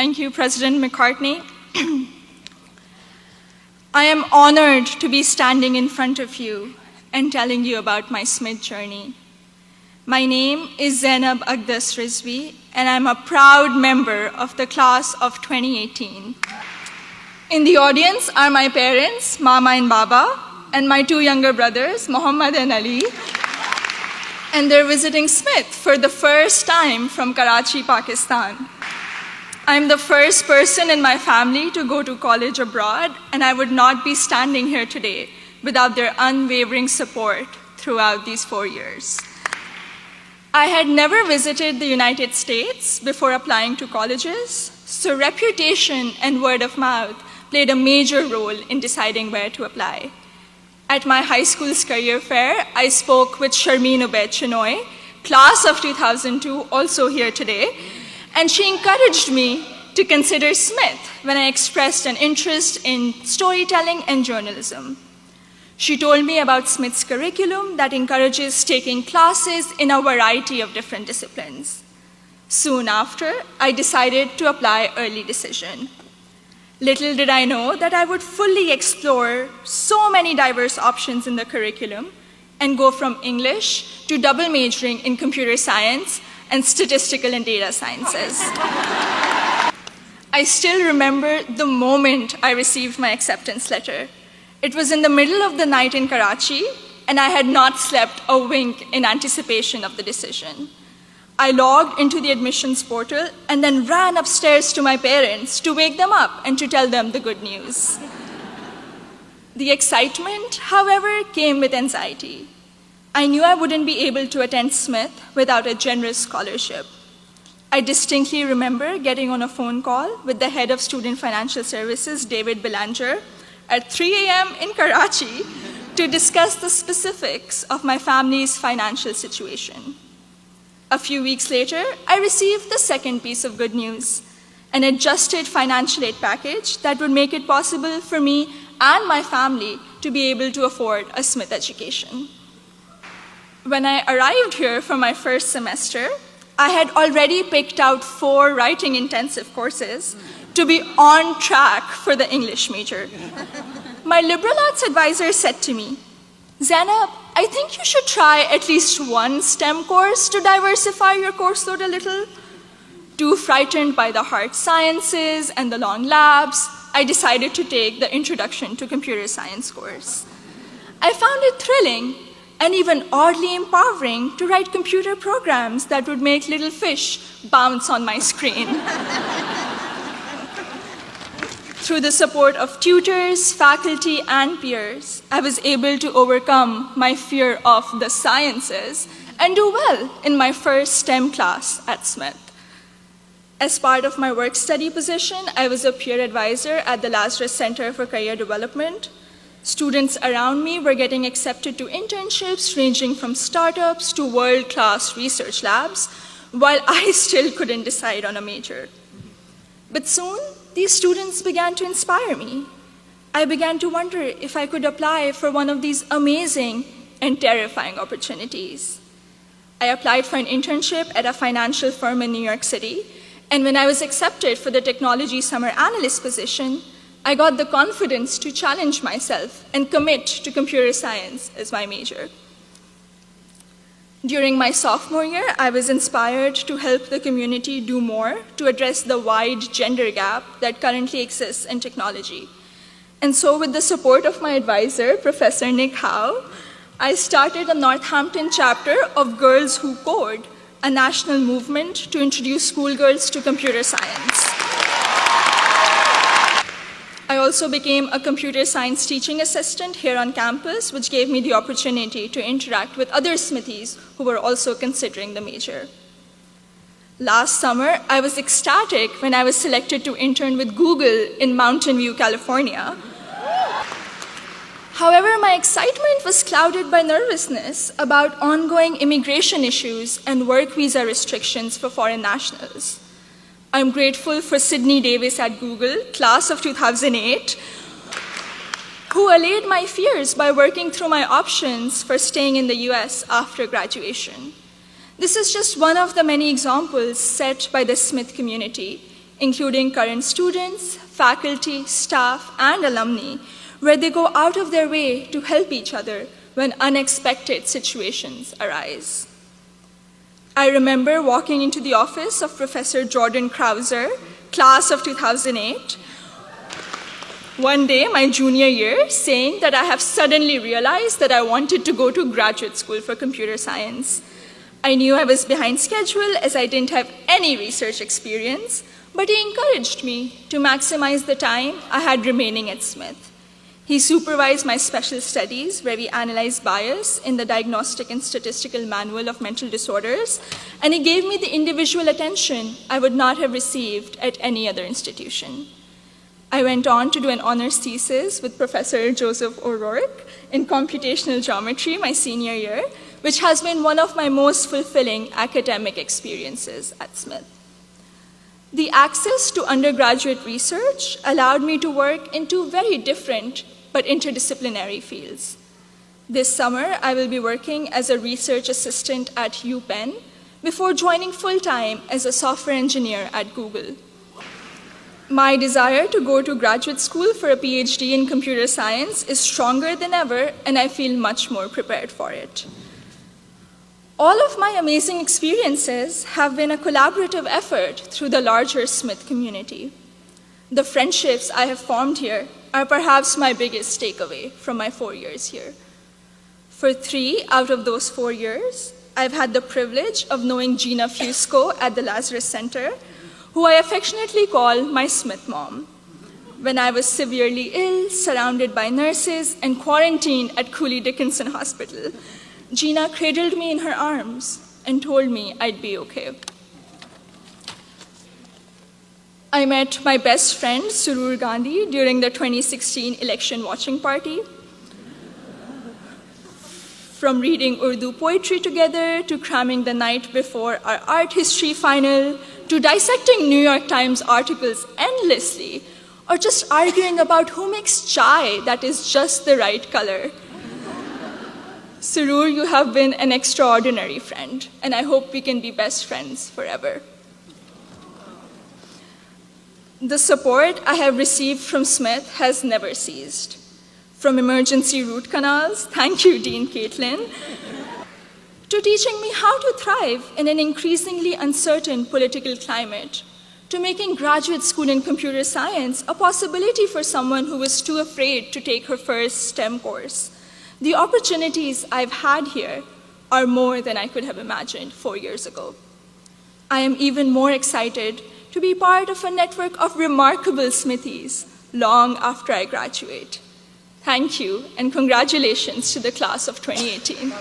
Thank you, President McCartney. I am honored to be standing in front of you and telling you about my Smith journey. My name is Zainab Aqdas Rizvi, and I'm a proud member of the class of 2018. In the audience are my parents, Mama and Baba, and my two younger brothers, Muhammad and Ali. And they're visiting Smith for the first time from Karachi, Pakistan. I'm the first person in my family to go to college abroad, and I would not be standing here today without their unwavering support throughout these 4 years. I had never visited the United States before applying to colleges, so reputation and word of mouth played a major role in deciding where to apply. At my high school's career fair, I spoke with Sharmeen Ubaid Chinoy, class of 2002, also here today, and she encouraged me to consider Smith when I expressed an interest in storytelling and journalism. She told me about Smith's curriculum that encourages taking classes in a variety of different disciplines. Soon after, I decided to apply early decision. Little did I know that I would fully explore so many diverse options in the curriculum and go from English to double majoring in computer science and statistical and data sciences. I still remember the moment I received my acceptance letter. It was in the middle of the night in Karachi, and I had not slept a wink in anticipation of the decision. I logged into the admissions portal and then ran upstairs to my parents to wake them up and to tell them the good news. The excitement, however, came with anxiety. I knew I wouldn't be able to attend Smith without a generous scholarship. I distinctly remember getting on a phone call with the head of Student Financial Services, David Belanger, at 3 a.m. in Karachi to discuss the specifics of my family's financial situation. A few weeks later, I received the second piece of good news, an adjusted financial aid package that would make it possible for me and my family to be able to afford a Smith education. When I arrived here for my first semester, I had already picked out 4 writing intensive courses to be on track for the English major. My liberal arts advisor said to me, "Zainab, I think you should try at least one STEM course to diversify your course load a little." Too frightened by the hard sciences and the long labs, I decided to take the Introduction to Computer Science course. I found it thrilling and even oddly empowering to write computer programs that would make little fish bounce on my screen. Through the support of tutors, faculty, and peers, I was able to overcome my fear of the sciences and do well in my first STEM class at Smith. As part of my work-study position, I was a peer advisor at the Lazarus Center for Career Development. Students around me were getting accepted to internships ranging from startups to world-class research labs, while I still couldn't decide on a major. But soon, these students began to inspire me. I began to wonder if I could apply for one of these amazing and terrifying opportunities. I applied for an internship at a financial firm in New York City, and when I was accepted for the technology summer analyst position, I got the confidence to challenge myself and commit to computer science as my major. During my sophomore year, I was inspired to help the community do more to address the wide gender gap that currently exists in technology. And so with the support of my advisor, Professor Nick Howe, I started a Northampton chapter of Girls Who Code, a national movement to introduce schoolgirls to computer science. I also became a computer science teaching assistant here on campus, which gave me the opportunity to interact with other Smithies who were also considering the major. Last summer, I was ecstatic when I was selected to intern with Google in Mountain View, California. However, my excitement was clouded by nervousness about ongoing immigration issues and work visa restrictions for foreign nationals. I'm grateful for Sydney Davis at Google, class of 2008, who allayed my fears by working through my options for staying in the US after graduation. This is just one of the many examples set by the Smith community including current students, faculty, staff, and alumni, where they go out of their way to help each other when unexpected situations arise. I remember walking into the office of Professor Jordan Krauser, class of 2008, one day, my junior year, saying that I have suddenly realized that I wanted to go to graduate school for computer science. I knew I was behind schedule as I didn't have any research experience, but he encouraged me to maximize the time I had remaining at Smith. He supervised my special studies, where we analyzed bias in the Diagnostic and Statistical Manual of Mental Disorders, and he gave me the individual attention I would not have received at any other institution. I went on to do an honors thesis with Professor Joseph O'Rourke in computational geometry my senior year, which has been one of my most fulfilling academic experiences at Smith. The access to undergraduate research allowed me to work in two very different but interdisciplinary fields. This summer, I will be working as a research assistant at UPenn before joining full-time as a software engineer at Google. My desire to go to graduate school for a PhD in computer science is stronger than ever, and I feel much more prepared for it. All of my amazing experiences have been a collaborative effort through the larger Smith community. The friendships I have formed here are perhaps my biggest takeaway from my 4 years here. For 3 out of those 4 years, I've had the privilege of knowing Gina Fusco at the Lazarus Center, who I affectionately call my Smith mom. When I was severely ill, surrounded by nurses, and quarantined at Cooley Dickinson Hospital, Gina cradled me in her arms and told me I'd be okay. I met my best friend, Surur Gandhi, during the 2016 election watching party. From reading Urdu poetry together, to cramming the night before our art history final, to dissecting New York Times articles endlessly, or just arguing about who makes chai that is just the right color. Surur, you have been an extraordinary friend, and I hope we can be best friends forever. The support I have received from Smith has never ceased. From emergency root canals, thank you, Dean Caitlin, to teaching me how to thrive in an increasingly uncertain political climate, to making graduate school in computer science a possibility for someone who was too afraid to take her first STEM course. The opportunities I've had here are more than I could have imagined 4 years ago. I am even more excited to be part of a network of remarkable Smithies long after I graduate. Thank you, and congratulations to the class of 2018.